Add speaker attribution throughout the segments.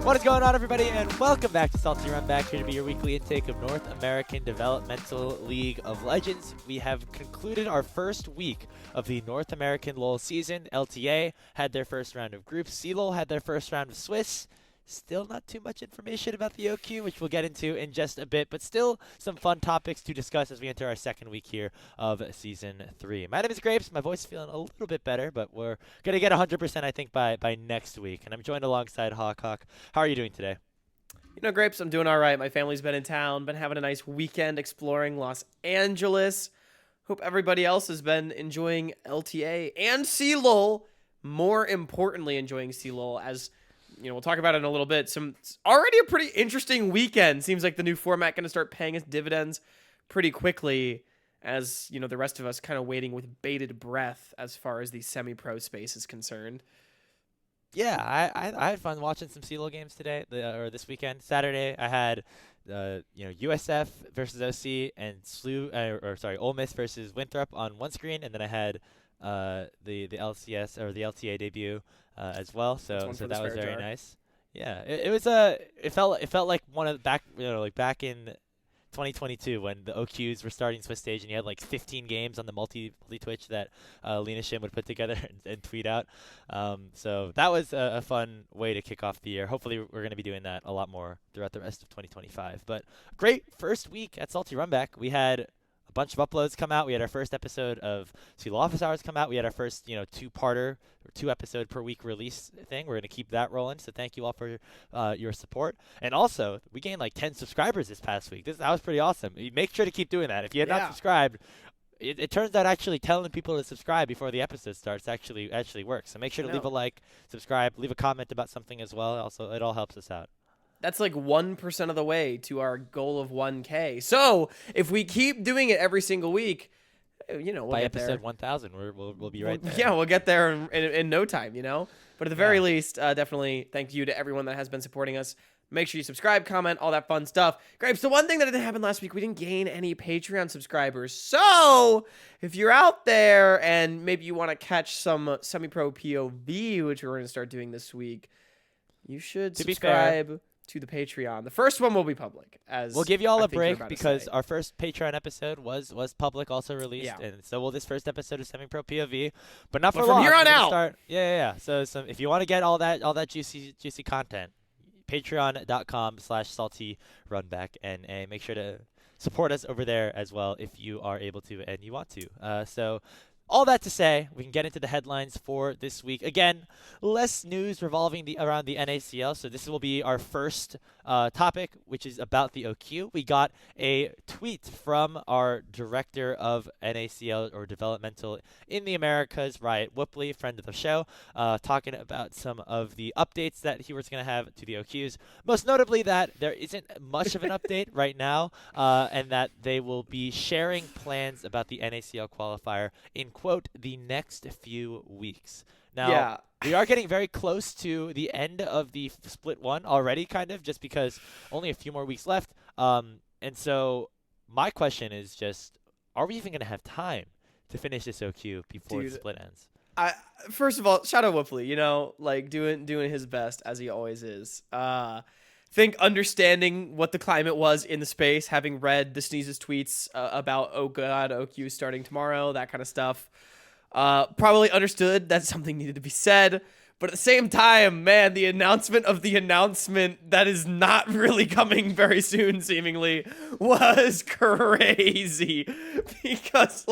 Speaker 1: What is going on, everybody, and welcome back to Salty Runback, here to be your weekly intake of North American Developmental League of Legends. We have concluded our first week of the North American LoL season. LTA had their first round of groups. CLOL had their first round of Swiss. Still not too much information about the OQ, which we'll get into in just a bit, but still some fun topics to discuss as we enter our second week here of Season 3. My name is Grapes. My voice is feeling a little bit better, but we're going to get 100%, I think, by next week. And I'm joined alongside Hawk. How are you doing today?
Speaker 2: You know, Grapes, I'm doing all right. My family's been in town, been having a nice weekend exploring Los Angeles. Hope everybody else has been enjoying LTA and CLOL. More importantly, enjoying CLOL as... You know, we'll talk about it in a little bit. Already a pretty interesting weekend. Seems like the new format going to start paying us dividends pretty quickly as, you know, the rest of us kind of waiting with bated breath as far as the semi-pro space is concerned.
Speaker 1: Yeah, I had fun watching some CLOL games today, or this weekend. Saturday, I had, USF versus OC and Ole Miss versus Winthrop on one screen, and then I had the LCS or the LTA debut as well. So that was very nice. Yeah, it felt like one of back in 2022 when the OQs were starting Swiss stage and you had like 15 games on the multi Twitch that Lena Shim would put together and tweet out. So that was a fun way to kick off the year. Hopefully we're going to be doing that a lot more throughout the rest of 2025. But great first week at Salty Runback. We had a bunch of uploads come out. We had our first episode of CLOL Office Hours come out. We had our first, two-parter or 2-episode per week release thing. We're going to keep that rolling. So thank you all for your support. And also, we gained like 10 subscribers this past week. That was pretty awesome. Make sure to keep doing that. If you had not subscribed, it turns out actually telling people to subscribe before the episode starts actually works. So make sure to leave a like, subscribe, leave a comment about something as well. Also, it all helps us out.
Speaker 2: That's like 1% of the way to our goal of 1K. So if we keep doing it every single week, we'll
Speaker 1: by
Speaker 2: get
Speaker 1: episode
Speaker 2: there.
Speaker 1: 1000, we'll be right there.
Speaker 2: Yeah, we'll get there in no time, But at the very least, definitely thank you to everyone that has been supporting us. Make sure you subscribe, comment, all that fun stuff. Great. So one thing that didn't happen last week, we didn't gain any Patreon subscribers. So if you're out there and maybe you want to catch some semi-pro POV, which we're going to start doing this week, you should subscribe to the Patreon. The first one will be public.
Speaker 1: We'll give you all a break because our first Patreon episode was public, also released, and so will this first episode of Semi-Pro POV, but not for long.
Speaker 2: From here on out.
Speaker 1: So if you want to get all that juicy content, patreon.com/saltyrunback, and make sure to support us over there as well if you are able to and you want to. So all that to say, we can get into the headlines for this week. Again, less news revolving around the NACL, so this will be our first topic, which is about the OQ. We got a tweet from our director of NACL, or developmental in the Americas, Riot Whoopley, friend of the show, talking about some of the updates that he was going to have to the OQs. Most notably that there isn't much of an update right now, and that they will be sharing plans about the NACL qualifier in quote, the next few weeks. Now, we are getting very close to the end of the split one already, kind of, just because only a few more weeks left. And so my question is just, are we even going to have time to finish this OQ before the split ends?
Speaker 2: First of all, shout out Whoopley, doing his best as he always is. Think understanding what the climate was in the space, having read the Sneezes tweets about, oh god, OQ starting tomorrow, that kind of stuff. Probably understood that something needed to be said. But at the same time, man, the announcement of the announcement that is not really coming very soon, seemingly, was crazy. Because,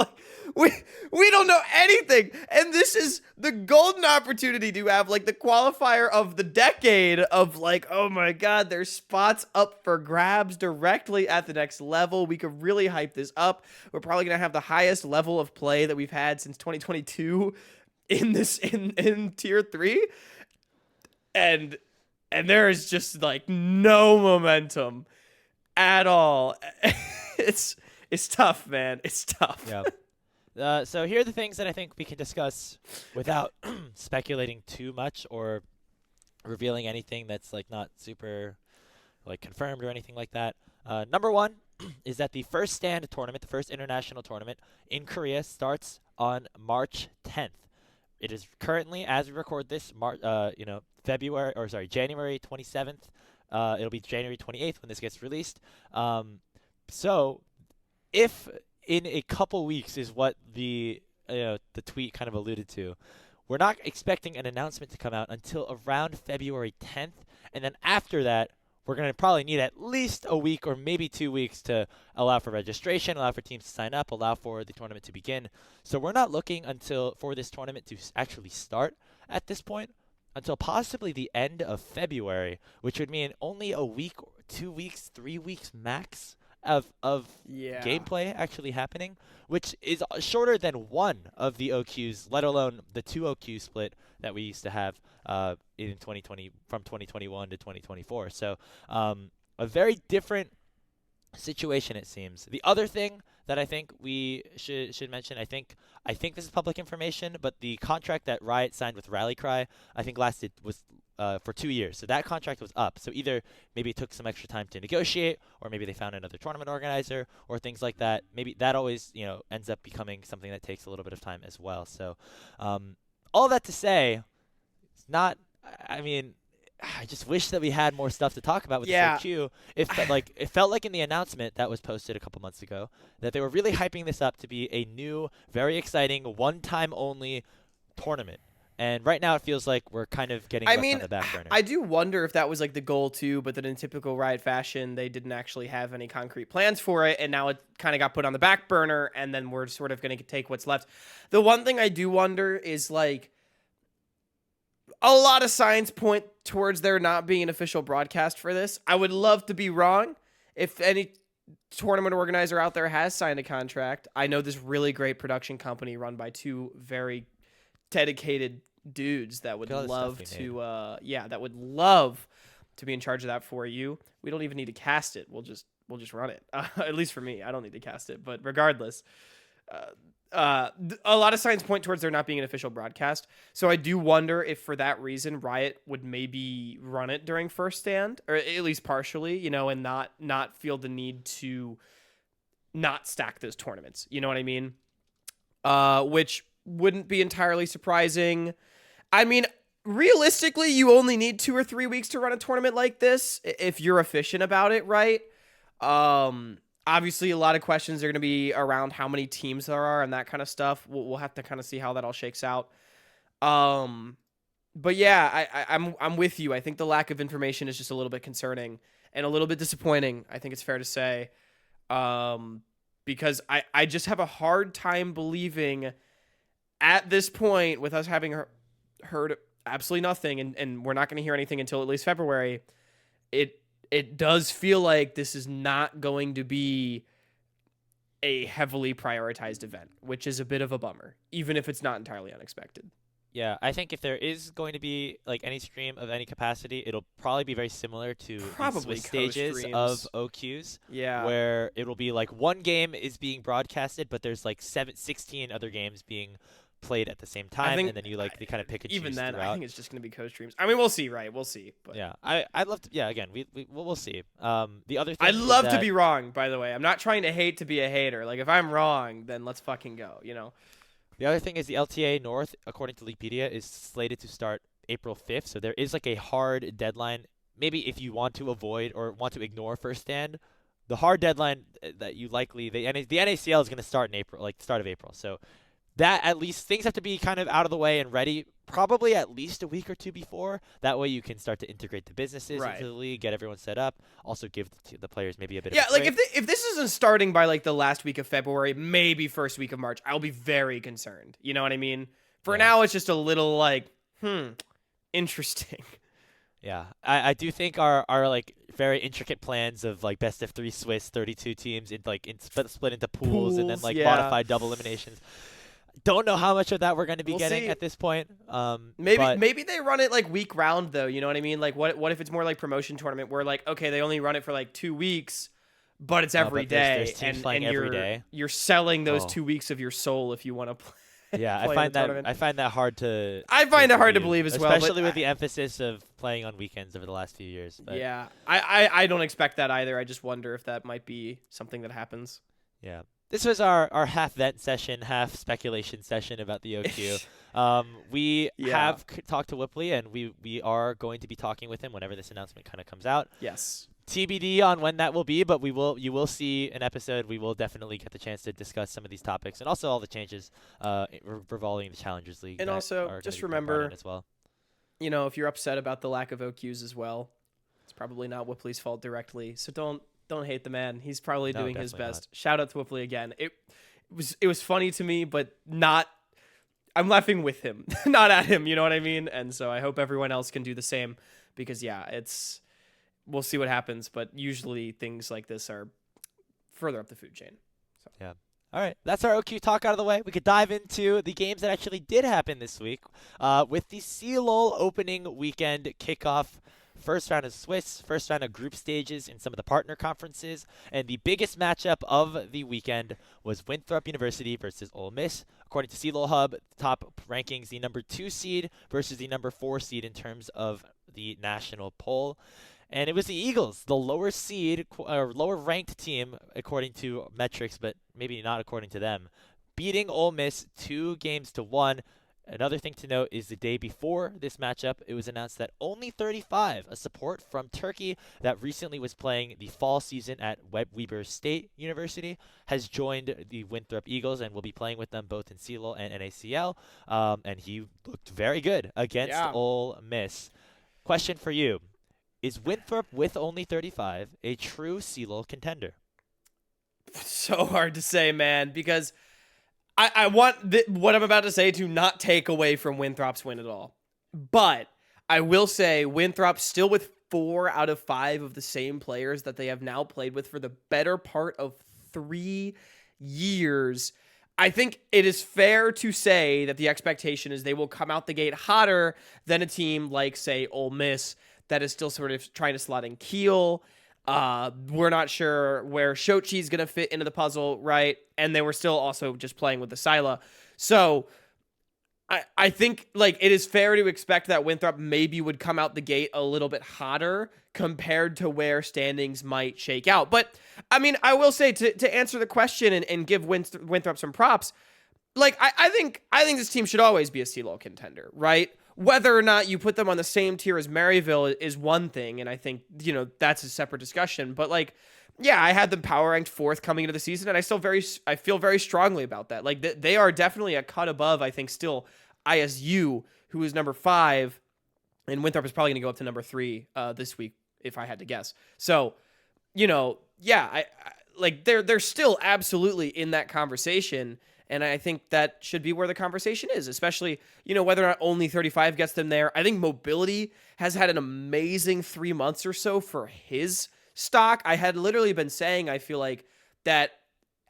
Speaker 2: we don't know anything. And this is the golden opportunity to have, the qualifier of the decade of, oh my god, there's spots up for grabs directly at the next level. We could really hype this up. We're probably going to have the highest level of play that we've had since 2022 in tier 3, and there is just no momentum at all. It's tough, man. It's tough.
Speaker 1: Yeah. So here are the things that I think we can discuss without speculating too much or revealing anything that's not super confirmed or anything like that. Number one is that the first stand tournament, the first international tournament in Korea, starts on March 10th. it is currently, as we record this, January 27th. It'll be January 28th when this gets released. So if in a couple weeks is what the tweet kind of alluded to, we're not expecting an announcement to come out until around February 10th, and then after that, we're going to probably need at least a week or maybe 2 weeks to allow for registration, allow for teams to sign up, allow for the tournament to begin. So we're not looking for this tournament to actually start at this point until possibly the end of February, which would mean only a week, 2 weeks, 3 weeks max of gameplay actually happening, which is shorter than one of the OQs, let alone the 2 OQ split that we used to have in 2020 from 2021 to 2024. So a very different situation, it seems. The other thing that I think we should mention, I think this is public information, but the contract that Riot signed with Rallycry, I think was for 2 years. So that contract was up. So either maybe it took some extra time to negotiate, or maybe they found another tournament organizer, or things like that. Maybe that always ends up becoming something that takes a little bit of time as well. So all that to say, it's not. I mean, I just wish that we had more stuff to talk about with this OQ. It felt like in the announcement that was posted a couple months ago that they were really hyping this up to be a new, very exciting, one-time only tournament. And right now it feels like we're kind of getting left on the back burner.
Speaker 2: I do wonder if that was like the goal too, but that in typical Riot fashion, they didn't actually have any concrete plans for it, and now it kind of got put on the back burner, and then we're sort of going to take what's left. The one thing I do wonder is like a lot of signs point towards there not being an official broadcast for this. I would love to be wrong. If any tournament organizer out there has signed a contract, I know this really great production company run by 2 very dedicated dudes that would love to be in charge of that for you. We don't even need to cast it. We'll just run it. At least for me, I don't need to cast it. But regardless, a lot of signs point towards there not being an official broadcast. So I do wonder if for that reason Riot would maybe run it during first stand, or at least partially, and not feel the need to not stack those tournaments. You know what I mean? Which wouldn't be entirely surprising. I mean, realistically, you only need 2 or 3 weeks to run a tournament like this if you're efficient about it, right? Obviously, a lot of questions are going to be around how many teams there are and that kind of stuff. We'll have to kind of see how that all shakes out. But yeah, I'm with you. I think the lack of information is just a little bit concerning and a little bit disappointing, I think it's fair to say. Because I just have a hard time believing at this point, with us having heard absolutely nothing, and we're not going to hear anything until at least February, it does feel like this is not going to be a heavily prioritized event, which is a bit of a bummer, even if it's not entirely unexpected.
Speaker 1: Yeah, I think if there is going to be like any stream of any capacity, it'll probably be very similar to
Speaker 2: probably
Speaker 1: the stages of OQs.
Speaker 2: Yeah,
Speaker 1: where it'll be like one game is being broadcasted, but there's like 16 other games being played at the same time, and then you they kind of pick and choose.
Speaker 2: Even then,
Speaker 1: throughout.
Speaker 2: I think it's just going to be co-streams. I mean, we'll see, right? We'll see. But
Speaker 1: yeah, I'd love to. Yeah, again, we'll see. The other thing
Speaker 2: I'd love to be wrong. By the way, I'm not trying to hate to be a hater. Like if I'm wrong, then let's fucking go.
Speaker 1: The other thing is the LTA North, according to Leakpedia, is slated to start April 5th. So there is like a hard deadline. Maybe if you want to avoid or want to ignore first stand, the hard deadline that you likely the NACL is going to start in April, like start of April. So that at least things have to be kind of out of the way and ready probably at least a week or 2 before. That way you can start to integrate the businesses into the league, get everyone set up, also give the players maybe a bit of a break.
Speaker 2: Like if this isn't starting by like the last week of February, maybe first week of March, I'll be very concerned. You know what I mean? For now, it's just a little like, interesting.
Speaker 1: Yeah, I do think our like very intricate plans of like best of 3 Swiss, 32 teams in split into pools and then like modified double eliminations. Don't know how much of that we're going to be getting at this point.
Speaker 2: Maybe they run it like week round though. You know what I mean? Like what if it's more like promotion tournament where like okay they only run it for like 2 weeks, but it's every day,
Speaker 1: there's teams playing every day.
Speaker 2: You're selling those 2 weeks of your soul if you want to play.
Speaker 1: Yeah, I find that hard to.
Speaker 2: I find it hard to believe as well,
Speaker 1: especially with the emphasis of playing on weekends over the last few years. But
Speaker 2: yeah, I don't expect that either. I just wonder if that might be something that happens.
Speaker 1: Yeah. This was our half vent session, half speculation session about the OQ. We
Speaker 2: Yeah.
Speaker 1: have talked to Whipley, and we are going to be talking with him whenever this announcement kind of comes out.
Speaker 2: Yes.
Speaker 1: TBD on when that will be, but you will see an episode. We will definitely get the chance to discuss some of these topics and also all the changes revolving the Challengers League.
Speaker 2: And
Speaker 1: that
Speaker 2: also,
Speaker 1: are
Speaker 2: just
Speaker 1: gonna be brought in
Speaker 2: remember,
Speaker 1: as well.
Speaker 2: if you're upset about the lack of OQs as well, it's probably not Whipley's fault directly. So don't hate the man. He's probably
Speaker 1: No,
Speaker 2: doing his
Speaker 1: definitely
Speaker 2: best. Shout out to Whipley again. It was funny to me, but not. I'm laughing with him, not at him. You know what I mean? And so I hope everyone else can do the same, because we'll see what happens. But usually things like this are further up the food chain. So.
Speaker 1: Yeah. All right, that's our OQ talk out of the way. We could dive into the games that actually did happen this week with the CLOL opening weekend kickoff. First round of Swiss, first round of group stages in some of the partner conferences, and the biggest matchup of the weekend was Winthrop University versus Ole Miss. According to CLOLHub, top rankings, the number 2 seed versus the number 4 seed in terms of the national poll. And it was the Eagles, the lower seed, or lower ranked team according to metrics, but maybe not according to them, beating Ole Miss 2-1. Another thing to note is the day before this matchup, it was announced that Only 35, a support from Turkey that recently was playing the fall season at Weber State University, has joined the Winthrop Eagles and will be playing with them both in CLOL and NACL. And he looked very good against Ole Miss. Question for you. Is Winthrop with Only 35 a true CLOL contender?
Speaker 2: So hard to say, man, because I want what I'm about to say to not take away from Winthrop's win at all. But I will say Winthrop still with 4 out of 5 of the same players that they have now played with for the better part of 3 years. I think it is fair to say that the expectation is they will come out the gate hotter than a team like, say, Ole Miss that is still sort of trying to slot in Kiel. We're not sure where Srtty's going to fit into the puzzle, right? And they were still also just playing with the Sila. So I think it is fair to expect that Winthrop maybe would come out the gate a little bit hotter compared to where standings might shake out. But I mean, I will say to answer the question and give Winthrop some props, I think this team should always be a CLOL contender, right? Whether or not you put them on the same tier as Maryville is one thing, and I think, that's a separate discussion. But, I had them power ranked 4th coming into the season, and I feel very strongly about that. They are definitely a cut above, I think, still ISU, who is number 5, and Winthrop is probably going to go up to number 3 this week, if I had to guess. So, they're still absolutely in that conversation. And I think that should be where the conversation is, especially, whether or not Only 35 gets them there. I think Mobility has had an amazing 3 months or so for his stock. I had literally been saying, I feel like, that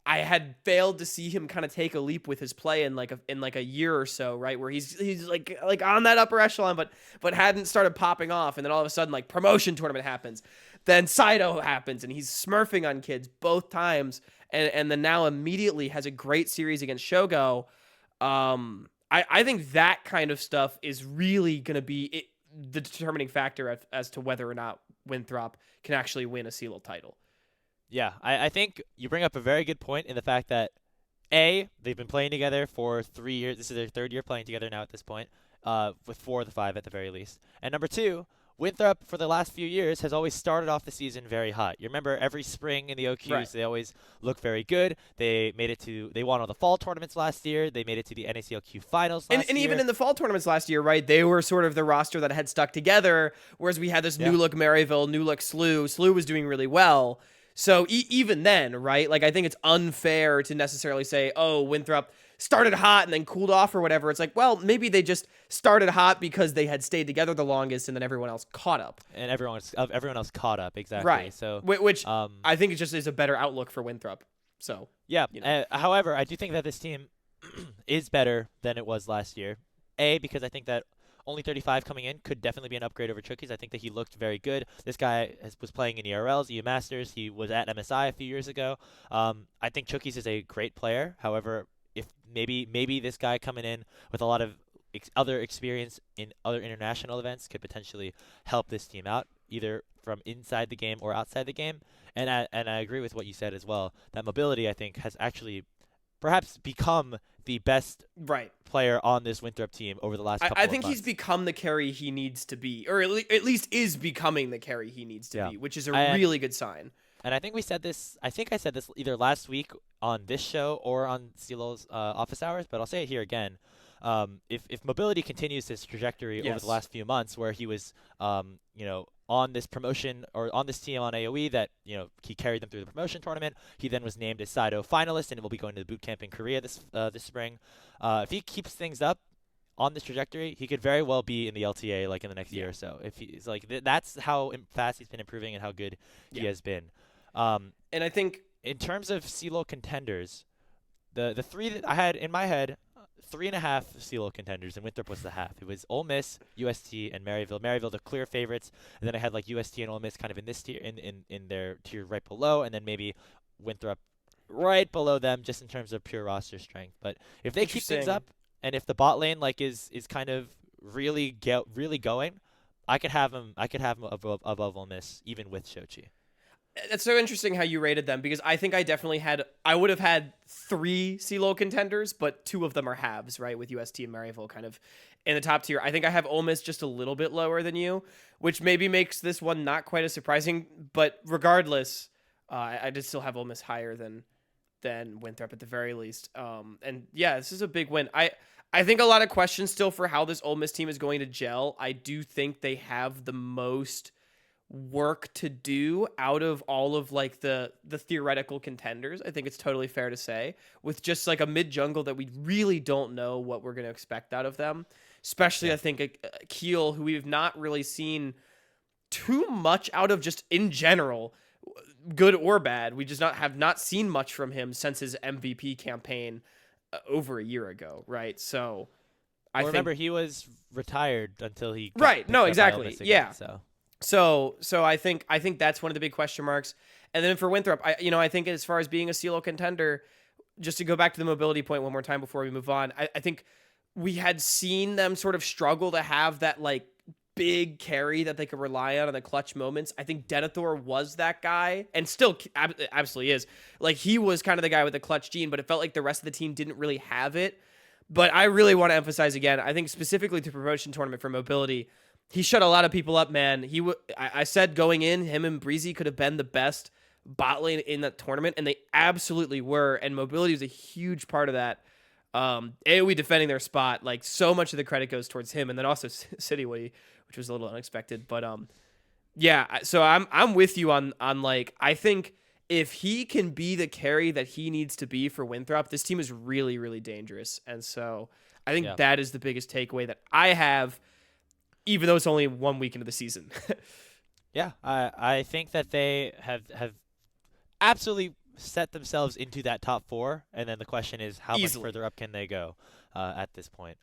Speaker 2: I had failed to see him kind of take a leap with his play in a year or so, right? Where he's on that upper echelon, but hadn't started popping off. And then all of a sudden, promotion tournament happens. Then Saito happens, and he's smurfing on kids both times. And then now immediately has a great series against Shogo. I think that kind of stuff is really going to be the determining factor as to whether or not Winthrop can actually win a CLOL title.
Speaker 1: Yeah, I think you bring up a very good point in the fact that, A, they've been playing together for 3 years. This is their 3rd year playing together now at this point, with 4 of the 5 at the very least. And number 2, Winthrop, for the last few years, has always started off the season very hot. You remember every spring in the OQs, right, they always look very good. They won all the fall tournaments last year. They made it to the NACLQ finals last year.
Speaker 2: And even in the fall tournaments last year, right, they were sort of the roster that had stuck together, whereas we had this new look Maryville, new look SLU. SLU was doing really well. So even then, right, I think it's unfair to necessarily say, oh, Winthrop started hot and then cooled off or whatever. It's well, maybe they just started hot because they had stayed together the longest and then everyone else caught up.
Speaker 1: And everyone else caught up, exactly.
Speaker 2: Right.
Speaker 1: So
Speaker 2: which I think it just is a better outlook for Winthrop. So
Speaker 1: yeah. However, I do think that this team is better than it was last year. Because I think that Only 35 coming in could definitely be an upgrade over Chookies. I think that he looked very good. This guy was playing in ERLs, EU Masters. He was at MSI a few years ago. I think Chookies is a great player. However, if maybe this guy coming in with a lot of other experience in other international events could potentially help this team out, either from inside the game or outside the game. And I agree with what you said as well. That Mobility, I think, has actually perhaps become the best
Speaker 2: Right.
Speaker 1: player on this Winthrop team over the last couple
Speaker 2: I
Speaker 1: of
Speaker 2: think
Speaker 1: months.
Speaker 2: he's become the carry he needs to be, or at least is becoming the carry he needs to
Speaker 1: Yeah.
Speaker 2: be, which is a
Speaker 1: And
Speaker 2: really good sign.
Speaker 1: And I think we said this. I think I said this either last week on this show or on CLOL's office hours, but I'll say it here again. If mobility continues this trajectory over
Speaker 2: Yes.
Speaker 1: the last few months, where he was, on this promotion or on this team on AOE, that he carried them through the promotion tournament. He then was named a Saido finalist, and will be going to the boot camp in Korea this spring. If he keeps things up on this trajectory, he could very well be in the LTA like in the next year or so. If he's like that's how fast he's been improving and how good he has been.
Speaker 2: And I think
Speaker 1: in terms of CLOL contenders, the three that I had in my head, 3.5 CLOL contenders, and Winthrop was the half. It was Ole Miss, UST, and Maryville. Maryville the clear favorites, and then I had like UST and Ole Miss kind of in this tier, in their tier right below, and then maybe Winthrop right below them, just in terms of pure roster strength. But if they keep things up, and if the bot lane is kind of really going, I could have him above Ole Miss even with Srtty.
Speaker 2: It's so interesting how you rated them, because I think I would have had 3 CLOL contenders, but 2 of them are halves, right? With UST and Maryville kind of in the top tier. I think I have Ole Miss just a little bit lower than you, which maybe makes this one not quite as surprising. But regardless, I did still have Ole Miss higher than Winthrop at the very least. And yeah, this is a big win. I think a lot of questions still for how this Ole Miss team is going to gel. I do think they have the most work to do out of all of like the theoretical contenders. I think it's totally fair to say, with just like a mid jungle that we really don't know what we're going to expect out of them. Especially, I think CLOL, who we've not really seen too much out of just in general, good or bad. We just have not seen much from him since his MVP campaign over a year ago, right? So I
Speaker 1: remember he was retired until he
Speaker 2: right. No, exactly.
Speaker 1: Again,
Speaker 2: yeah.
Speaker 1: So
Speaker 2: I think that's one of the big question marks. And then for Winthrop, I think as far as being a CLOL contender, just to go back to the mobility point one more time before we move on, I think we had seen them sort of struggle to have that like big carry that they could rely on in the clutch moments. I think Denethor was that guy, and still absolutely is. Like, he was kind of the guy with the clutch gene, but it felt like the rest of the team didn't really have it. But I really want to emphasize again, I think specifically to promotion tournament for mobility, he shut a lot of people up, man. I said going in, him and Breezy could have been the best bot lane in that tournament, and they absolutely were. And mobility was a huge part of that. AoE defending their spot, like, so much of the credit goes towards him, and then also Srtty, which was a little unexpected. But yeah. So I'm with you on like, I think if he can be the carry that he needs to be for Winthrop, this team is really, really dangerous. And so I think that is the biggest takeaway that I have, even though it's only 1 week into the season.
Speaker 1: Yeah, I think that they have absolutely set themselves into that top 4, and then the question is how much further up can they go at this point.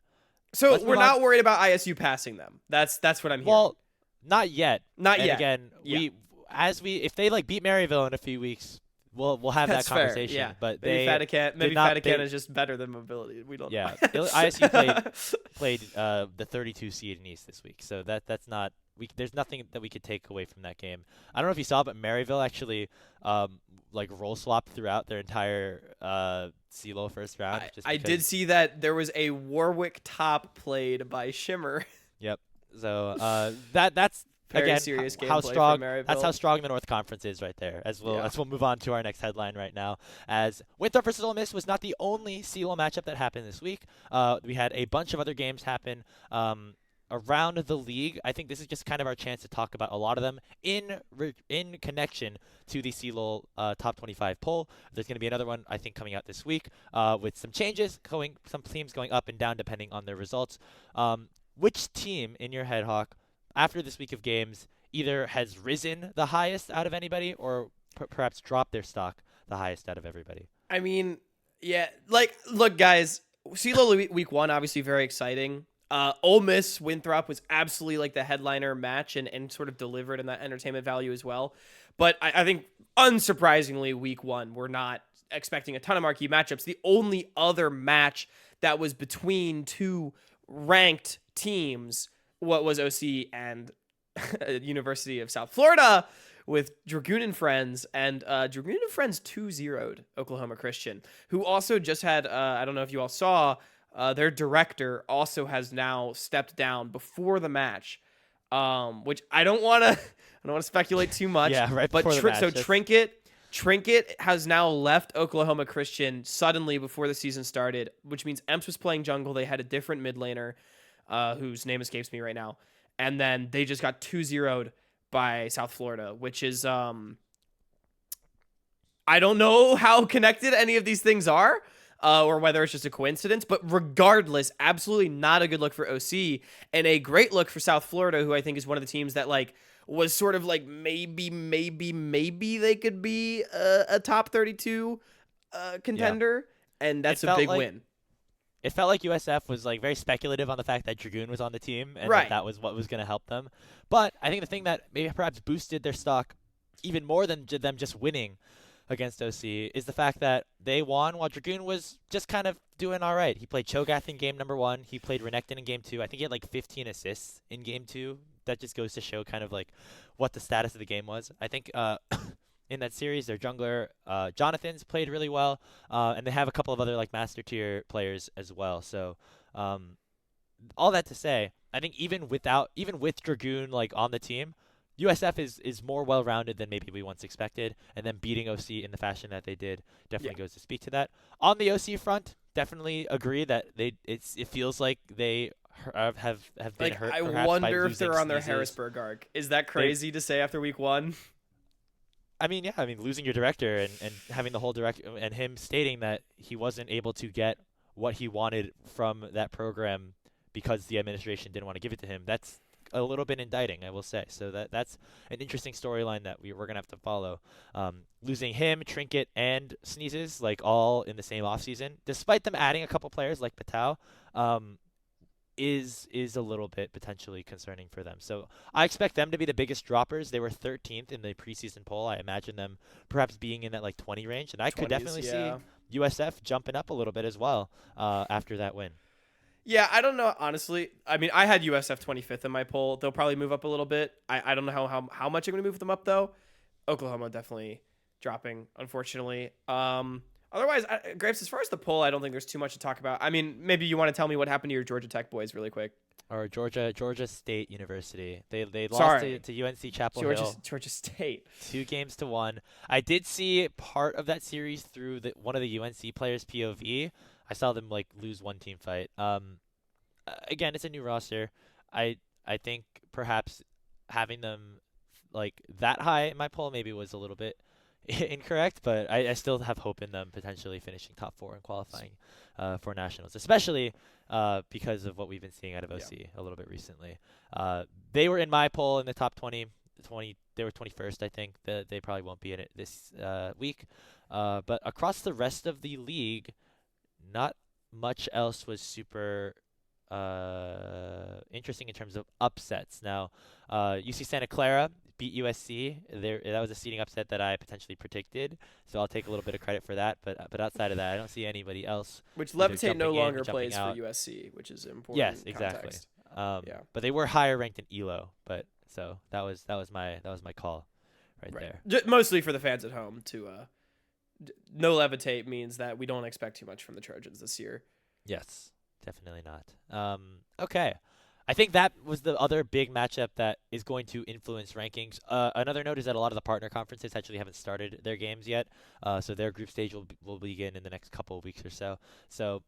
Speaker 2: So we're not worried about ISU passing them. That's what I'm hearing.
Speaker 1: Well, not yet.
Speaker 2: Not
Speaker 1: and
Speaker 2: yet.
Speaker 1: Again, if they like beat Maryville in a few weeks, we'll have that conversation.
Speaker 2: Fair, yeah.
Speaker 1: But
Speaker 2: maybe Fatacan is just better than mobility. We don't know.
Speaker 1: ISU played the 32 seed in East this week, so that's not. There's nothing that we could take away from that game. I don't know if you saw, but Maryville actually role swapped throughout their entire CLOL first round.
Speaker 2: I did see that there was a Warwick top played by Shimmer.
Speaker 1: Yep. So that's
Speaker 2: very
Speaker 1: again
Speaker 2: serious
Speaker 1: how strong.
Speaker 2: Maryville.
Speaker 1: That's how strong the North Conference is right there. As we'll move on to our next headline right now. As Winthrop versus Ole Miss was not the only CLOL matchup that happened this week. We had a bunch of other games happen. Around the league. I think this is just kind of our chance to talk about a lot of them in connection to the CLOL top 25 poll. There's going to be another one, I think, coming out this week with some changes, some teams going up and down depending on their results. Which team in your head, Hawk, after this week of games, either has risen the highest out of anybody or perhaps dropped their stock the highest out of everybody?
Speaker 2: I mean, yeah, like, look, guys, CLOL week 1, obviously very exciting. Ole Miss Winthrop was absolutely like the headliner match and sort of delivered in that entertainment value as well. But I think unsurprisingly, week 1, we're not expecting a ton of marquee matchups. The only other match that was between 2 ranked teams was OC and University of South Florida, with Dragoon and Friends, and Dragoon and Friends 2-0'd Oklahoma Christian, who also just had, I don't know if you all saw, their director also has now stepped down before the match, which I don't want to speculate too much.
Speaker 1: Yeah, right
Speaker 2: but
Speaker 1: before the match.
Speaker 2: So Trinket has now left Oklahoma Christian suddenly before the season started, which means Emps was playing jungle. They had a different mid laner, whose name escapes me right now. And then they just got 2-0'd by South Florida, which is, I don't know how connected any of these things are, or whether it's just a coincidence, but regardless, absolutely not a good look for OC, and a great look for South Florida, who I think is one of the teams that, like, was sort of like maybe they could be a top 32 contender, and that's a big win.
Speaker 1: It felt like USF was like very speculative on the fact that Dragoon was on the team and that was what was going to help them. But I think the thing that maybe perhaps boosted their stock even more than them just winning against OC is the fact that they won while Dragoon was just kind of doing all right. He played Cho'Gath in game number 1. He played Renekton in game 2. I think he had like 15 assists in game 2. That just goes to show kind of like what the status of the game was. I think in that series, their jungler, Jonathan's played really well, and they have a couple of other like master tier players as well. So all that to say, I think even with Dragoon like on the team, USF is more well-rounded than maybe we once expected, and then beating OC in the fashion that they did definitely goes to speak to that. On the OC front, definitely agree that it feels like they have been hurt.
Speaker 2: I wonder if they're on their Harrisburg arc. Is that crazy to say after week 1?
Speaker 1: I mean, losing your director and having the whole and him stating that he wasn't able to get what he wanted from that program because the administration didn't want to give it to him. That's a little bit indicting, I will say. So that's an interesting storyline that we're going to have to follow. Losing him, Trinket, and Sneezes, like all in the same offseason, despite them adding a couple players like Patau, is a little bit potentially concerning for them. So I expect them to be the biggest droppers. They were 13th in the preseason poll. I imagine them perhaps being in that like 20 range, and I could definitely see USF jumping up a little bit as well after that win.
Speaker 2: Yeah, I don't know, honestly. I mean, I had USF 25th in my poll. They'll probably move up a little bit. I don't know how much I'm going to move them up, though. Oklahoma definitely dropping, unfortunately. Otherwise, Graves, as far as the poll, I don't think there's too much to talk about. I mean, maybe you want to tell me what happened to your Georgia Tech boys really quick.
Speaker 1: Or Georgia State University. They lost to UNC Chapel Hill.
Speaker 2: Georgia State.
Speaker 1: 2-1. I did see part of that series through one of the UNC players' POV. I saw them like lose one team fight. Again, it's a new roster. I think perhaps having them like that high in my poll maybe was a little bit incorrect, but I still have hope in them potentially finishing top 4 and qualifying for nationals, especially because of what we've been seeing out of OC a little bit recently. They were in my poll in the top 20. They were 21st, I think. They probably won't be in it this week. But across the rest of the league, not much else was super interesting in terms of upsets. Now, UC Santa Clara beat USC. That was a seeding upset that I potentially predicted, so I'll take a little bit of credit for that. But outside of that, I don't see anybody else.
Speaker 2: Which Levitate no longer plays for USC, which is important.
Speaker 1: Yes, exactly. But they were higher ranked in ELO. But so that was my call right there.
Speaker 2: Mostly for the fans at home to. No Levitate means that we don't expect too much from the Trojans this year.
Speaker 1: Yes, definitely not. Okay. I think that was the other big matchup that is going to influence rankings. Another note is that a lot of the partner conferences actually haven't started their games yet, so their group stage will begin in the next couple of weeks or so. So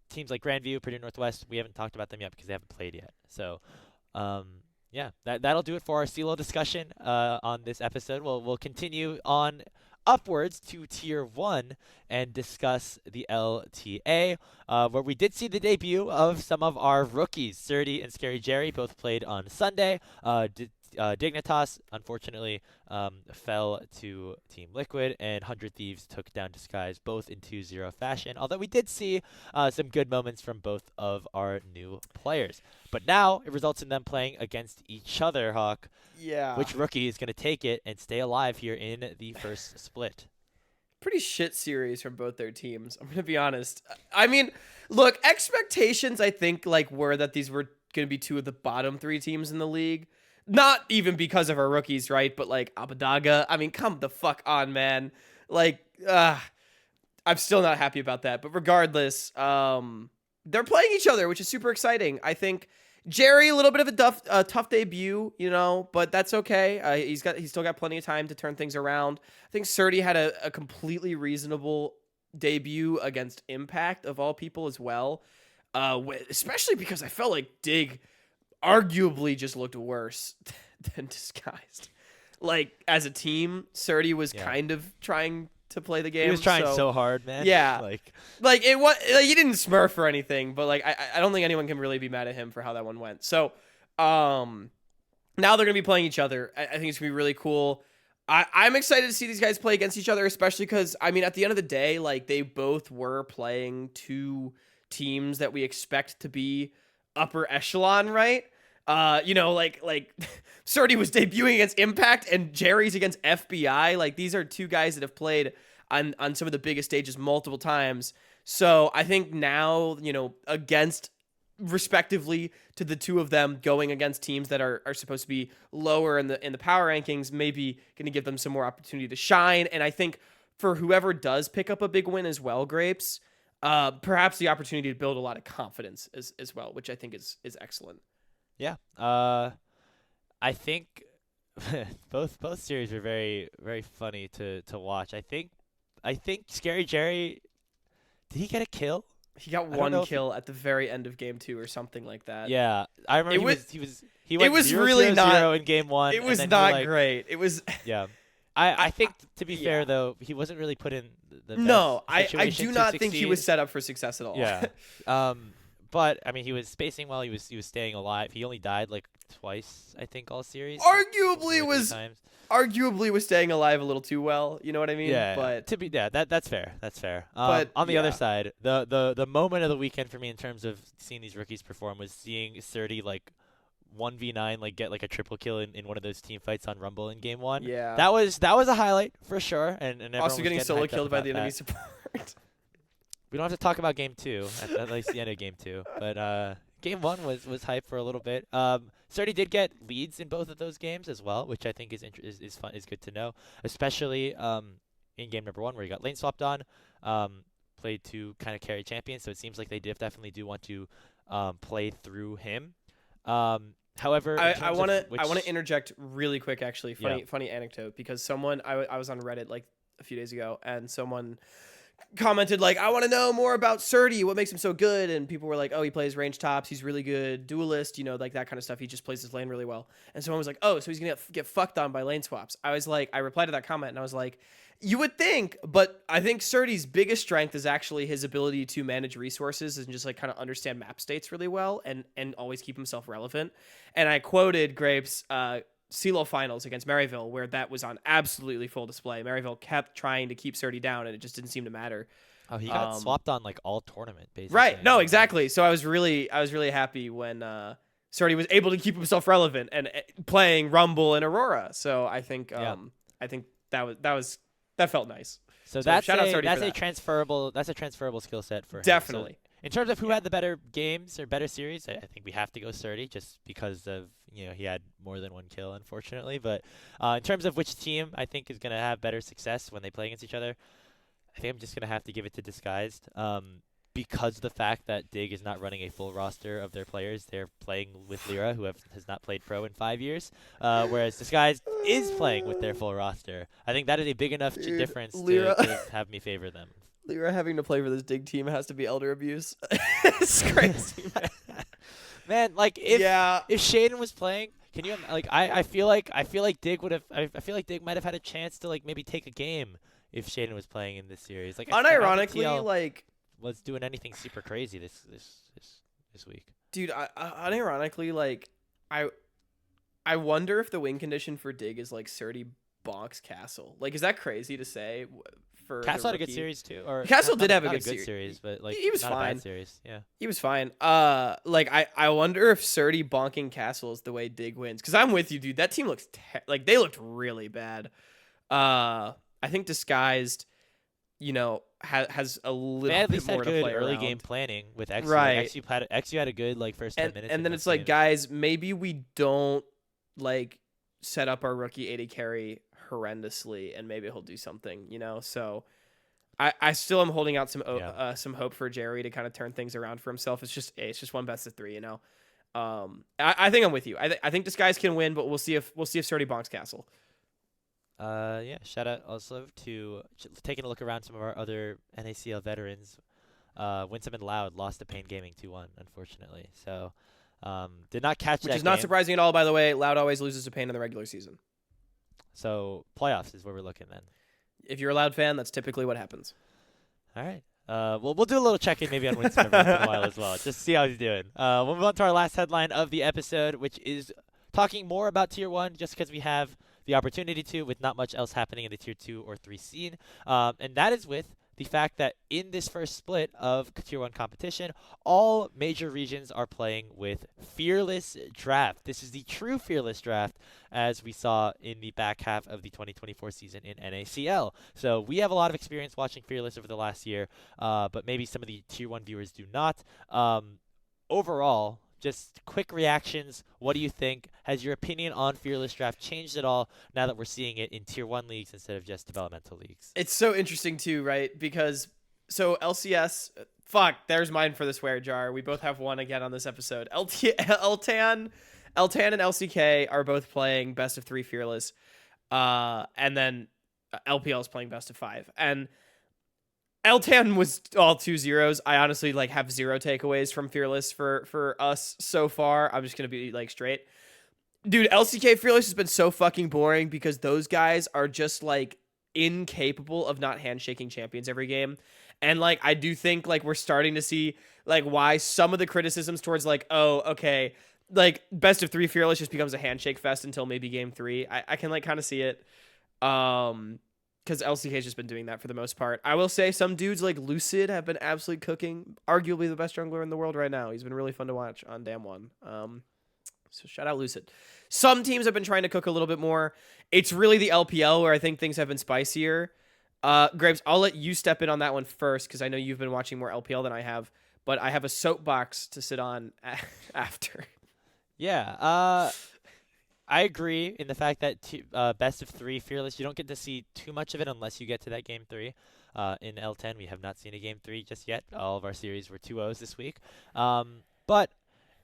Speaker 1: teams like Grandview, Purdue Northwest, we haven't talked about them yet because they haven't played yet. So yeah, that'll do it for our CLOL discussion on this episode. We'll continue on upwards to Tier 1 and discuss the LTA, where we did see the debut of some of our rookies. Srtty and ScaryJerry both played on Sunday. Dignitas, unfortunately, fell to Team Liquid, and 100 Thieves took down Disguise, both in 2-0 fashion, although we did see some good moments from both of our new players. But now it results in them playing against each other, Hawk.
Speaker 2: Yeah.
Speaker 1: Which rookie is going to take it and stay alive here in the first split?
Speaker 2: Pretty shit series from both their teams, I'm going to be honest. I mean, look, expectations, I think, like were that these were going to be two of the bottom 3 teams in the league. not even because of our rookies, right? But like Abadaga, I mean, come the fuck on, man. Like, I'm still not happy about that. But regardless, they're playing each other, which is super exciting. I think Jerry, a little bit of a tough debut, but that's okay. He's still got plenty of time to turn things around. I think Srtty had a completely reasonable debut against Impact of all people as well, especially because I felt like Dig arguably just looked worse than Disguised. Like, as a team, Srtty was kind of trying to play the game.
Speaker 1: He was trying so hard, man.
Speaker 2: Yeah. Like it was, he didn't smurf or anything, but like I don't think anyone can really be mad at him for how that one went. So now they're gonna be playing each other. I think it's gonna be really cool. I'm excited to see these guys play against each other, especially because I mean at the end of the day, like they both were playing two teams that we expect to be upper echelon, right? Like Srtty was debuting against Impact and Jerry's against FBI. Like these are two guys that have played on some of the biggest stages multiple times. So I think now, against respectively to the two of them going against teams that are supposed to be lower in the power rankings, maybe going to give them some more opportunity to shine. And I think for whoever does pick up a big win as well, Grapes, perhaps the opportunity to build a lot of confidence as well, which I think is excellent.
Speaker 1: Yeah. I think both series were very, very funny to watch. I think ScaryJerry, did he get a kill?
Speaker 2: He got one kill at the very end of game 2 or something like that.
Speaker 1: Yeah, I remember he went
Speaker 2: it was
Speaker 1: 0,
Speaker 2: really
Speaker 1: 0,
Speaker 2: not
Speaker 1: 0 in game 1.
Speaker 2: It was not great. It was
Speaker 1: yeah. I think to be fair though, he wasn't really put in the best
Speaker 2: I do not think he was set up for success at all.
Speaker 1: Yeah. But I mean, he was spacing well. He was staying alive. He only died like twice, I think, all series.
Speaker 2: Arguably was staying alive a little too well. You know what I mean?
Speaker 1: Yeah.
Speaker 2: But
Speaker 1: that's fair. That's fair.
Speaker 2: But
Speaker 1: on the other side, the moment of the weekend for me in terms of seeing these rookies perform was seeing Srtty like 1v9 like get like a triple kill in one of those team fights on Rumble in game 1.
Speaker 2: Yeah.
Speaker 1: That was a highlight for sure. And
Speaker 2: also getting solo killed by the enemy support.
Speaker 1: We don't have to talk about game 2 at least the end of game 2, but game 1 was hype for a little bit. Srtty did get leads in both of those games as well, which I think is fun, is good to know, especially in game number 1 where he got lane swapped on, played to kind of carry champions. So it seems like they definitely do want to play through him. However,
Speaker 2: I want to interject really quick. Actually, funny anecdote, because I was on Reddit like a few days ago, and someone commented like, I want to know more about Srtty, what makes him so good, and people were like, oh, he plays range tops, he's really good duelist, like that kind of stuff, he just plays his lane really well. And someone was like, oh, so he's gonna get fucked on by lane swaps. I replied to that comment and I was like, you would think, but I think Srtty's biggest strength is actually his ability to manage resources and just like kind of understand map states really well and always keep himself relevant. And I quoted Grapes CLOL finals against Maryville, where that was on absolutely full display. Maryville kept trying to keep Srtty down, and it just didn't seem to matter.
Speaker 1: Oh, he got swapped on like all tournament, basically.
Speaker 2: Right? No, exactly. So I was really happy when Srtty was able to keep himself relevant and playing Rumble and Aurora. So I think that felt nice.
Speaker 1: So that's
Speaker 2: a
Speaker 1: transferable skill set for him.
Speaker 2: Definitely.
Speaker 1: So in terms of who had the better games or better series, I think we have to go Srtty just because of he had more than one kill, unfortunately. But in terms of which team I think is going to have better success when they play against each other, I think I'm just going to have to give it to Disguised because of the fact that Dig is not running a full roster of their players. They're playing with Lyra, who has not played pro in 5 years, whereas Disguised is playing with their full roster. I think that is a big enough difference to have me favor them.
Speaker 2: Lyra having to play for this Dig team has to be elder abuse. It's crazy,
Speaker 1: man. Like if Shaden was playing, can you like? I feel like Dig would have. I feel like Dig might have had a chance to like maybe take a game if Shaden was playing in this series. Like
Speaker 2: unironically, like
Speaker 1: was doing anything super crazy this week.
Speaker 2: Dude, unironically, like I wonder if the win condition for Dig is like Srtty bonks Castle. Like, is that crazy to say? For
Speaker 1: Castle had a good series too. Or
Speaker 2: Castle did have a
Speaker 1: good
Speaker 2: series.
Speaker 1: series, but like
Speaker 2: he was
Speaker 1: not
Speaker 2: fine.
Speaker 1: A bad series. Yeah,
Speaker 2: he was fine. Like I wonder if Srtty bonking Castle is the way Dig wins. Because I'm with you, dude. That team looks like they looked really bad. I think Disguised, has a little
Speaker 1: at
Speaker 2: bit
Speaker 1: least
Speaker 2: more
Speaker 1: had
Speaker 2: to
Speaker 1: good
Speaker 2: play
Speaker 1: early
Speaker 2: around.
Speaker 1: game planning with Exu.
Speaker 2: Right.
Speaker 1: Exu had a good like first 10 minutes.
Speaker 2: And then it's like, guys, maybe we don't like set up our rookie AD carry horrendously, and maybe he'll do something, So I still am holding out some hope for Jerry to kind of turn things around for himself. It's just one best of 3, I think I'm with you. I think this guys can win, but we'll see if Srtty bonks Castle.
Speaker 1: Yeah. Shout out also to taking a look around some of our other NACL veterans. Winsome and Loud lost to Pain Gaming 2-1, unfortunately. So, did not catch that
Speaker 2: Which is not
Speaker 1: game.
Speaker 2: surprising at all, by the way. Loud always loses to Pain in the regular season.
Speaker 1: So, playoffs is where we're looking then.
Speaker 2: If you're a Loud fan, that's typically what happens.
Speaker 1: All right. We'll do a little check-in maybe on Winsome every once in a while as well, just to see how he's doing. We'll move on to our last headline of the episode, which is talking more about Tier 1, just because we have the opportunity to, with not much else happening in the Tier 2 or 3 scene. And that is with the fact that in this first split of Tier 1 competition, all major regions are playing with Fearless Draft. This is the true Fearless Draft, as we saw in the back half of the 2024 season in NACL. So we have a lot of experience watching Fearless over the last year, but maybe some of the Tier 1 viewers do not. Overall, just quick reactions. What do you think? Has your opinion on Fearless Draft changed at all now that we're seeing it in Tier 1 leagues instead of just developmental leagues?
Speaker 2: It's so interesting too, right? Because LCS, there's mine for the swear jar. We both have one again on this episode. LTAN and LCK are both playing best of 3 Fearless. And then LPL is playing best of 5. And LTAN was all 2-0s. I honestly have 0 takeaways from Fearless for us so far. I'm just going to be straight. Dude, LCK Fearless has been so fucking boring because those guys are just incapable of not handshaking champions every game. And I do think we're starting to see why some of the criticisms towards best of 3 Fearless just becomes a handshake fest until maybe game 3. I can kind of see it. Because LCK has just been doing that for the most part. I will say some dudes like Lucid have been absolutely cooking. Arguably the best jungler in the world right now. He's been really fun to watch on Damn One. So shout out Lucid. Some teams have been trying to cook a little bit more. It's really the LPL where I think things have been spicier. Graves, I'll let you step in on that one first because I know you've been watching more LPL than I have. But I have a soapbox to sit on after.
Speaker 1: Yeah. I agree in the fact that best of 3 Fearless, you don't get to see too much of it unless you get to that game 3. In L10, we have not seen a game 3 just yet. All of our series were 2-0s this week. But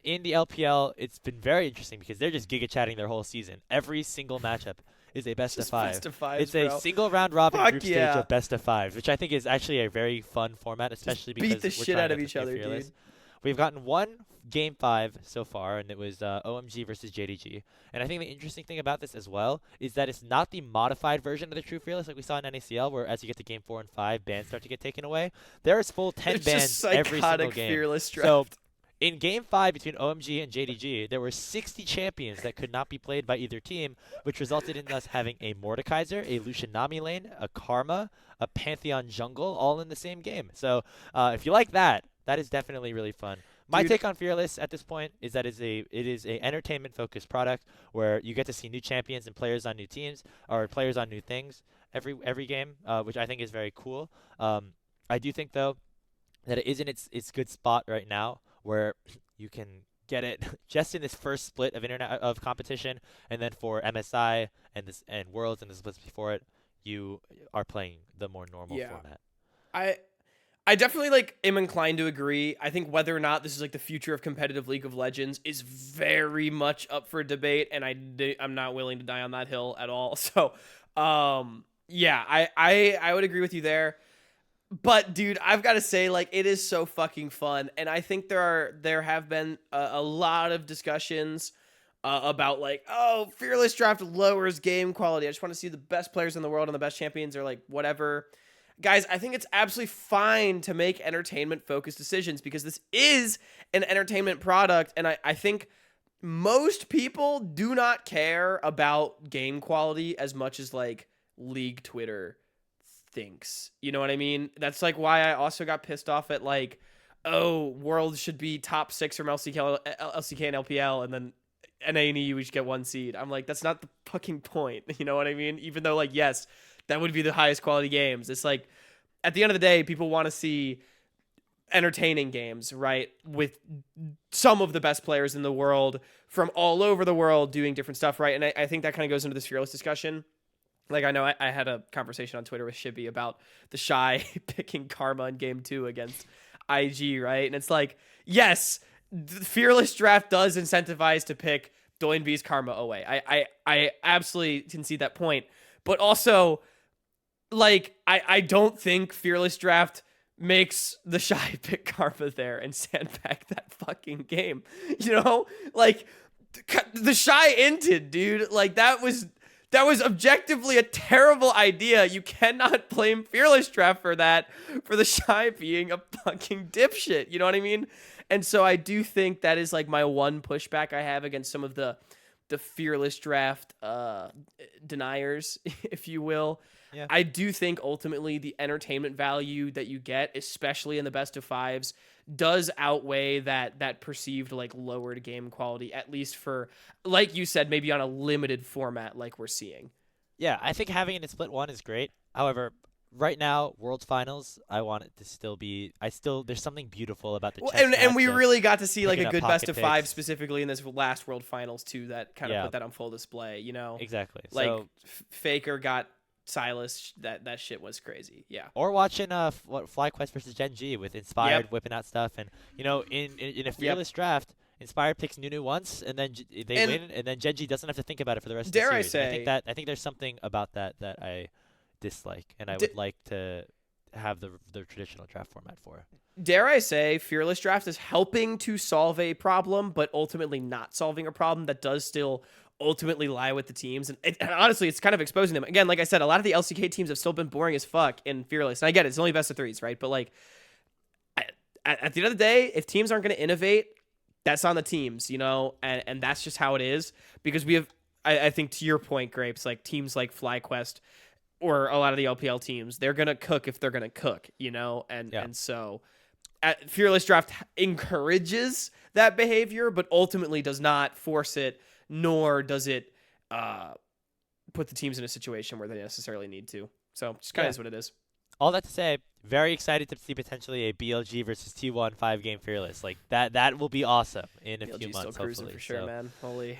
Speaker 1: in the LPL, it's been very interesting because they're just giga-chatting their whole season. Every single matchup is a best of 5.
Speaker 2: Best of 5s,
Speaker 1: it's
Speaker 2: bro.
Speaker 1: a single round robin group stage
Speaker 2: yeah.
Speaker 1: of best of 5, which I think is actually a very fun format, especially because
Speaker 2: beat the
Speaker 1: we're
Speaker 2: shit
Speaker 1: trying
Speaker 2: out of
Speaker 1: to
Speaker 2: each
Speaker 1: stay
Speaker 2: other,
Speaker 1: fearless.
Speaker 2: dude.
Speaker 1: We've gotten one game 5 so far, and it was OMG versus JDG. And I think the interesting thing about this as well is that it's not the modified version of the True Fearless like we saw in NACL, where as you get to game 4 and 5, bans start to get taken away. There is full 10
Speaker 2: It's
Speaker 1: bans
Speaker 2: just
Speaker 1: every single game.
Speaker 2: Fearless draft.
Speaker 1: So in game 5 between OMG and JDG, there were 60 champions that could not be played by either team, which resulted in us having a Mordekaiser, a Lucian Nami lane, a Karma, a Pantheon jungle, all in the same game. So if you like that, that is definitely really fun. My take on Fearless at this point is that it is a entertainment-focused product where you get to see new champions and players on new teams or players on new things every game, which I think is very cool. I do think, though, that it is in its good spot right now where you can get it just in this first split of competition, and then for MSI and Worlds and the splits before it, you are playing the more normal format.
Speaker 2: I definitely am inclined to agree. I think whether or not this is the future of competitive League of Legends is very much up for debate, and I'm not willing to die on that hill at all. So, yeah, I would agree with you there. But dude, I've got to say, it is so fucking fun, and I think there have been a lot of discussions about Fearless Draft lowers game quality. I just want to see the best players in the world and the best champions, or whatever. Guys, I think it's absolutely fine to make entertainment-focused decisions because this is an entertainment product, and I think most people do not care about game quality as much as, League Twitter thinks. You know what I mean? That's, why I also got pissed off at, Worlds should be top 6 from LCK and LPL, and then NA and EU, we should get 1 seed. I'm that's not the fucking point. You know what I mean? Even though, yes, that would be the highest quality games. It's at the end of the day, people want to see entertaining games, right? With some of the best players in the world from all over the world doing different stuff, right? And I think that kind of goes into this Fearless discussion. Like, I know I had a conversation on Twitter with Shibby about the Shy picking Karma in game 2 against IG, right? And it's like, yes, the Fearless draft does incentivize to pick Doinby's Karma away. I absolutely can see that point. But also, like, I don't think Fearless draft makes the Shy pick Karma there and sandbag that fucking game. You know? Like, the Shy inted, dude. Like, that was objectively a terrible idea. You cannot blame Fearless draft for that, for the Shy being a fucking dipshit. You know what I mean? And so I do think that is like my one pushback I have against some of the Fearless draft deniers, if you will.
Speaker 1: Yeah.
Speaker 2: I do think ultimately the entertainment value that you get, especially in the best of fives, does outweigh that perceived like lowered game quality, at least for, like you said, maybe on a limited format like we're seeing.
Speaker 1: Yeah, I think having it in split one is great. However, right now, World Finals, I want it to still be. There's something beautiful about the chess
Speaker 2: and we
Speaker 1: match of
Speaker 2: really got to see like a
Speaker 1: picking up
Speaker 2: good best
Speaker 1: pocket
Speaker 2: of five
Speaker 1: picks.
Speaker 2: specifically in this last World Finals too. That kind of
Speaker 1: Yeah.
Speaker 2: put that on full display. You know,
Speaker 1: Exactly.
Speaker 2: like
Speaker 1: So,
Speaker 2: Faker got Silas. That shit was crazy. Yeah.
Speaker 1: or watching FlyQuest versus Gen G with Inspired whipping out stuff, and you know, in a Fearless draft, Inspired picks Nunu once, and then they win, and then Gen G doesn't have to think about it for the rest of the
Speaker 2: Dare I
Speaker 1: series. And
Speaker 2: say-
Speaker 1: I think there's something about that I dislike, and I would like to have the traditional draft format for.
Speaker 2: Dare I say, Fearless Draft is helping to solve a problem, but ultimately not solving a problem that does still ultimately lie with the teams. And honestly, it's kind of exposing them. Again, like I said, a lot of the LCK teams have still been boring as fuck in Fearless. And I get it, it's only best of threes, right? But like, at the end of the day, if teams aren't going to innovate, that's on the teams, you know? And that's just how it is. Because we have, I think to your point, Grapes, like teams like FlyQuest or a lot of the LPL teams, they're going to cook if they're going to cook, you know? And so Fearless Draft encourages that behavior, but ultimately does not force it, nor does it put the teams in a situation where they necessarily need to. So just kind of is what it is.
Speaker 1: All that to say, very excited to see potentially a BLG versus T1 5-game Fearless. Like that will be awesome in a few
Speaker 2: BLG's
Speaker 1: months,
Speaker 2: still cruising
Speaker 1: hopefully.
Speaker 2: for sure,
Speaker 1: So,
Speaker 2: man. Holy.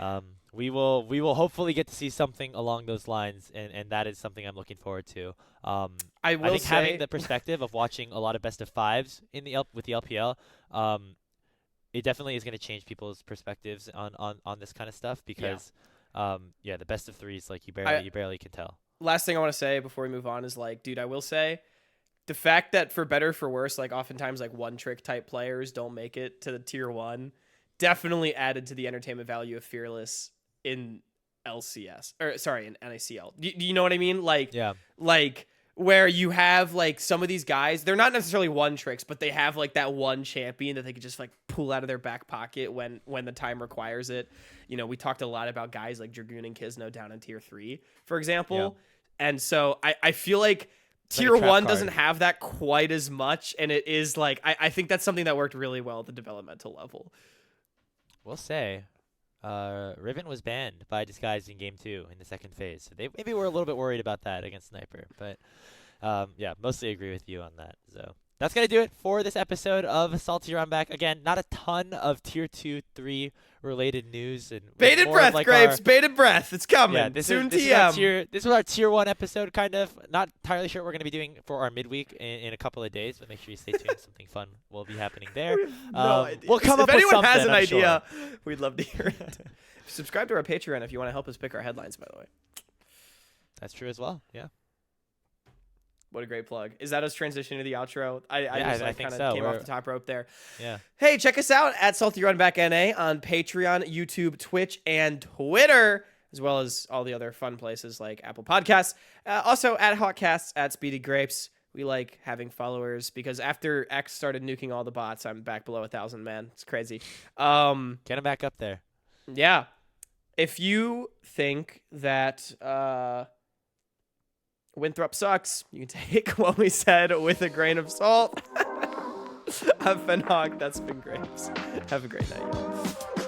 Speaker 1: we will hopefully get to see something along those lines, and that is something I'm looking forward to.
Speaker 2: I will
Speaker 1: think
Speaker 2: say,
Speaker 1: having the perspective of watching a lot of best of fives in with the LPL, it definitely is going to change people's perspectives on this kind of stuff because, the best of threes, like you barely can tell.
Speaker 2: last thing I want to say before we move on is like, dude, I will say the fact that for better or for worse, like oftentimes like one trick type players don't make it to the tier 1 definitely added to the entertainment value of Fearless in LCS or sorry, in NACL. Do you know what I mean? Like, like where you have like some of these guys, they're not necessarily one tricks, but they have like that one champion that they could just like pull out of their back pocket when the time requires it. You know, we talked a lot about guys like Dragoon and Kisno down in tier 3, for example. And so I feel like tier 1 doesn't have that quite as much. And it is like, I think that's something that worked really well at the developmental level.
Speaker 1: We'll say. Riven was banned by Disguise in Game 2 in the second phase. So they maybe were a little bit worried about that against Sniper. But, mostly agree with you on that. So that's going to do it for this episode of Salty Runback. Again, not a ton of Tier 2, 3 related news. And
Speaker 2: bated breath, like Grapes. Bated breath. It's coming.
Speaker 1: Yeah, this
Speaker 2: Soon
Speaker 1: TM. This was our Tier 1 episode, kind of. Not entirely sure what we're going to be doing for our midweek in a couple of days, but make sure you stay tuned. Something fun will be happening there.
Speaker 2: No idea.
Speaker 1: We'll come up with something.
Speaker 2: If anyone has an idea,
Speaker 1: sure.
Speaker 2: we'd love to hear it. Subscribe to our Patreon if you want to help us pick our headlines, by the way.
Speaker 1: That's true as well, yeah.
Speaker 2: What a great plug. Is that us transitioning to the outro? I
Speaker 1: think
Speaker 2: kind
Speaker 1: so.
Speaker 2: of came off the top rope there.
Speaker 1: Yeah.
Speaker 2: Hey, check us out at Salty Runback NA on Patreon, YouTube, Twitch, and Twitter, as well as all the other fun places like Apple Podcasts. Also at Hotcasts, at Speedy Grapes. We like having followers because after X started nuking all the bots, I'm back below 1,000, man. It's crazy.
Speaker 1: Get them back up there.
Speaker 2: Yeah. If you think that Winthrop sucks, you can take what we said with a grain of salt. I've been Hawk. That's been Grapes. Have a great night.